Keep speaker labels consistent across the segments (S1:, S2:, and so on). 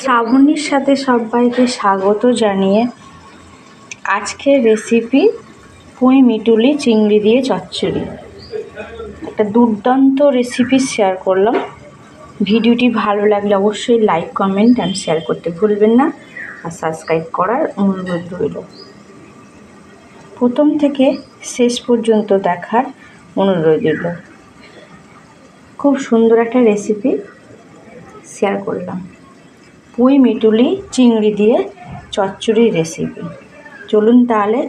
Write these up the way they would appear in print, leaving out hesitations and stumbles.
S1: শ্রাবণীর সাথে সবাইকে স্বাগত জানিয়ে আজকের রেসিপি পুঁই মিটুলি চিংড়ি দিয়ে চচ্চড়ি। একটা দুর্দান্ত রেসিপি শেয়ার করলাম। ভিডিওটি ভালো লাগলে অবশ্যই লাইক, কমেন্ট অ্যান্ড শেয়ার করতে ভুলবেন না, আর সাবস্ক্রাইব করার অনুরোধ রইল। প্রথম থেকে শেষ পর্যন্ত দেখার অনুরোধ রইল। খুব সুন্দর একটা রেসিপি শেয়ার করলাম, পুঁই মিটুলি চিংড়ি দিয়ে চচ্চড়ির রেসিপি। চলুন তাহলে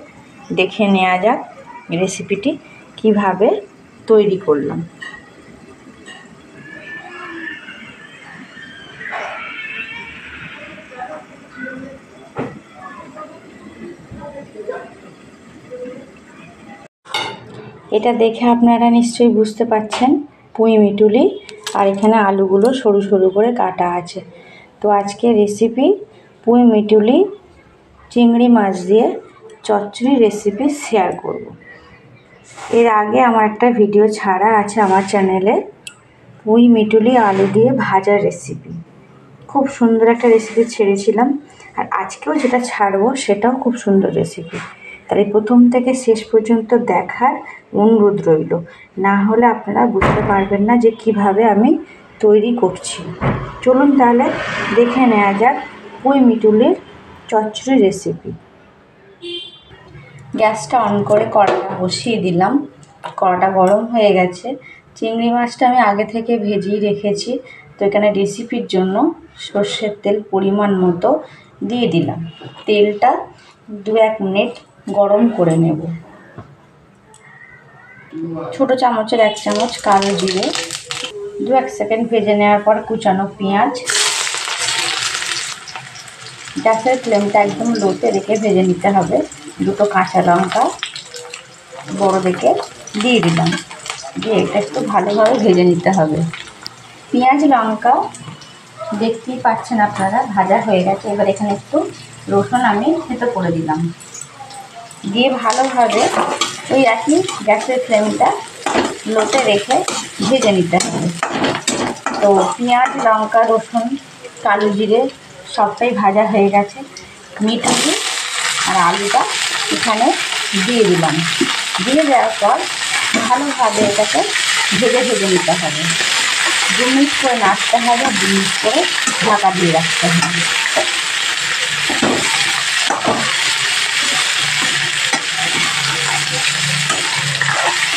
S1: দেখে নেওয়া যাক রেসিপিটি কিভাবে তৈরি করলাম। এটা দেখে আপনারা নিশ্চয়ই বুঝতে পারছেন পুঁই মিটুলি, আর এখানে আলুগুলো সরু সরু করে কাটা আছে। তো আজকে রেসিপি পুঁই মিটুলি চিংড়ি মাছ দিয়ে চচ্চড়ি রেসিপি শেয়ার করব। এর আগে আমার একটা ভিডিও ছাড়া আছে আমার চ্যানেলে, পুঁই মিটুলি আলু দিয়ে ভাজার রেসিপি। খুব সুন্দর একটা রেসিপি ছেড়েছিলাম, আর আজকেও যেটা ছাড়বো সেটাও খুব সুন্দর রেসিপি। তাই প্রথম থেকে শেষ পর্যন্ত দেখার অনুরোধ রইল, না হলে আপনারা বুঝতে পারবেন না যে কিভাবে আমি তৈরি করছি। চলুন তাহলে দেখে নেওয়া যাক পুঁই মিটুলির চচ্চড়ি রেসিপি। গ্যাসটা অন করে কড়াটা বসিয়ে দিলাম। কড়াটা গরম হয়ে গেছে। চিংড়ি মাছটা আমি আগে থেকে ভেজিয়ে রেখেছি, তো এখানে রেসিপির জন্য সর্ষের তেল পরিমাণ মতো দিয়ে দিলাম। তেলটা 2-1 মিনিট গরম করে নেব। ছোটো চামচের 1 চামচ কালো জিরে, 2-1 সেকেন্ড ভেজে নেওয়ার পর কুচানো পেঁয়াজ। গ্যাসের ফ্লেমটা একদম লোতে রেখে ভেজে নিতে হবে। 2টো কাঁচা লঙ্কা বড় দেখে দিয়ে দিলাম, দিয়ে এটা একটু ভালোভাবে ভেজে নিতে হবে। পেঁয়াজ লঙ্কা দেখতেই পাচ্ছেন আপনারা ভাজা হয়ে গেছে। এবার এখানে একটু রসুন আমি থেতো করে দিলাম, দিয়ে ভালোভাবে ওই একই গ্যাসের ফ্লেমটা লোতে রেখে ভেজে নিতে হবে। তো পেঁয়াজ লঙ্কা রসুন কালো জিরে সবটাই ভাজা হয়ে গেছে। মিটুলি আর আলুটা এখানে দিয়ে দিলাম। দিয়ে দেওয়ার পর ভালোভাবে এটাকে ভেজে ভেজে নিতে হবে। 2 মিনিট করে নাড়তে হবে, 2 মিনিট করে ঢাকা দিয়ে রাখতে হবে।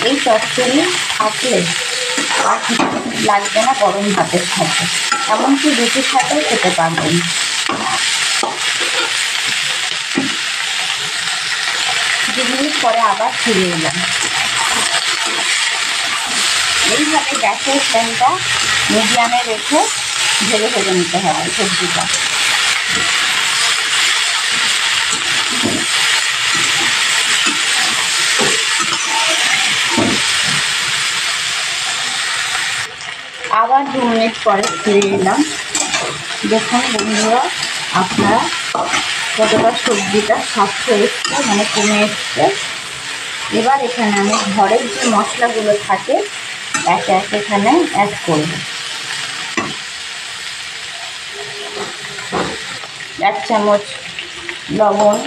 S1: এই চচ্চড়ি থাকলে আর কিছু লাগবে না গরম ভাতের সাথে, এমনকি রুটির সাথেও খেতে পারবেন। 2 মিনিট পরে আবার ফিরে এলাম। এইভাবে গ্যাসের ফ্লেমটা মিডিয়ামে রেখে ভেজে ভেজে নিতে হবে সবজিটা। আবার 2 মিনিট পরে ফিরে এলাম। দেখুন বন্ধুরা, আপনারা কতটা সবজিটা সফট হয়ে এসছে, মানে কমে এসছে। এবার এখানে আমি ঘরের যে মশলাগুলো থাকে একে একে এখানে অ্যাড করব। 1 চামচ লবণ,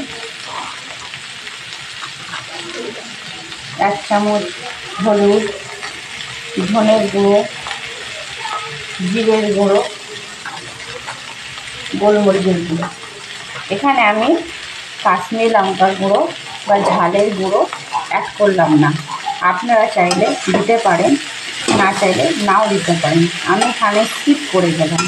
S1: 1 চামচ হলুদ, ধনের গুঁড়ো, জিরের গুঁড়ো, গোলমরিচের গুঁড়ো। এখানে আমি কাশ্মীরি লঙ্কার গুঁড়ো বা ঝালের গুঁড়ো অ্যাড করলাম না। আপনারা চাইলে দিতে পারেন, না চাইলে নাও দিতে পারেন। আমি এখানে স্কিপ করে গেলাম।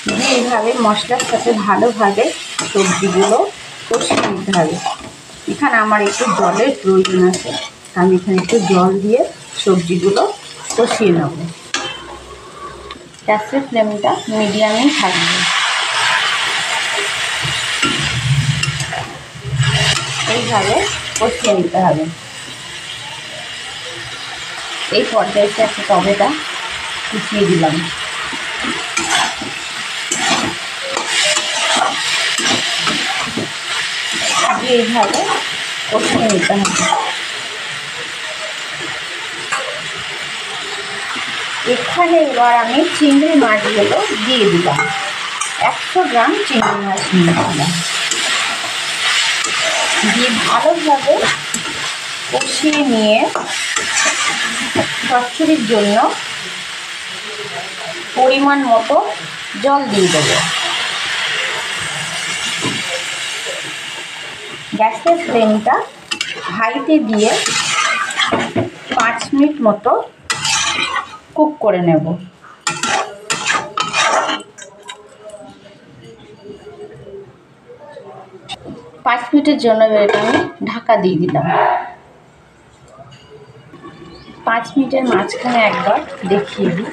S1: দিয়ে এইভাবে মশলার সাথে ভালোভাবে সবজিগুলো কষিয়ে নিতে হবে। এখানে আমার একটু জলের প্রয়োজন আছে, আমি এখানে একটু জল দিয়ে সবজিগুলো কষিয়ে নেব। গ্যাসের ফ্লেমটা মিডিয়ামেই থাকবে। এইভাবে কষিয়ে নিতে হবে। এই পর্যায়ে একটা টমেটো কুচিয়ে দিলাম। এইভাবে কষিয়ে নিতে হবে। এখানে এবার আমি চিংড়ি মাছগুলো দিয়ে দিলাম। 100 গ্রাম চিংড়ি মাছ নিয়েছিলাম। দিয়ে ভালোভাবে কষিয়ে নিয়ে চচ্চড়ির জন্য পরিমাণ মতো জল দিয়ে দেবো। গ্যাসের ফ্লেমটা হাইতে দিয়ে 5 মিনিট মতো কুক করে নেব। 5 মিনিটের জন্য এটা আমি ঢাকা দিয়ে দিলাম। 5 মিনিটের মাঝখানে একবার দেখিয়ে দিই।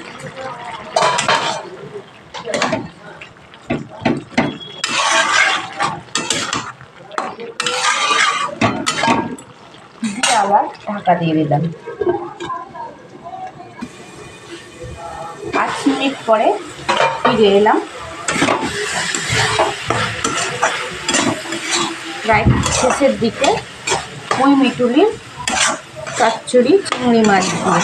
S1: দিয়ে আবার ঢাকা দিয়ে দিলাম। 5 মিনিট পরে ফিরে এলাম। প্রায় শেষের দিকে পুঁই মিটুলির চচ্চড়ি চিংড়ি মাছ দিয়ে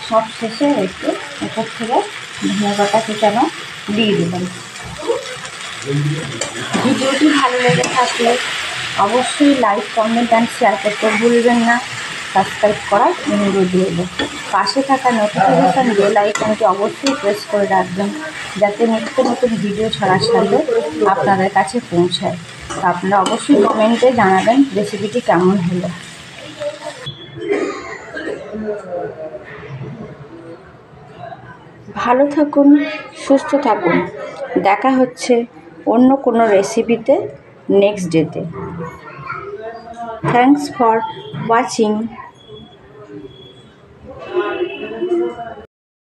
S1: সব শেষে একটু উপর থেকে ধনে পাতা কুচানো দিয়ে দিলাম। ভিডিওটি ভালো লেগে থাকলে অবশ্যই লাইক, কমেন্ট অ্যান্ড শেয়ার করতে ভুলবেন না। সাবস্ক্রাইব করার অনুরোধ রইল। পাশে থাকা নোটিফিকেশান বেল আইকনটি অবশ্যই প্রেস করে রাখবেন, যাতে নিত্য নতুন ভিডিও ছাড়ার সাথে আপনাদের কাছে পৌঁছায়। আপনারা অবশ্যই কমেন্টে জানাবেন রেসিপিটি কেমন হলো। ভালো থাকুন, সুস্থ থাকুন। দেখা হচ্ছে অন্য কোনো রেসিপিতে নেক্সট ডেতে। Thanks for watching.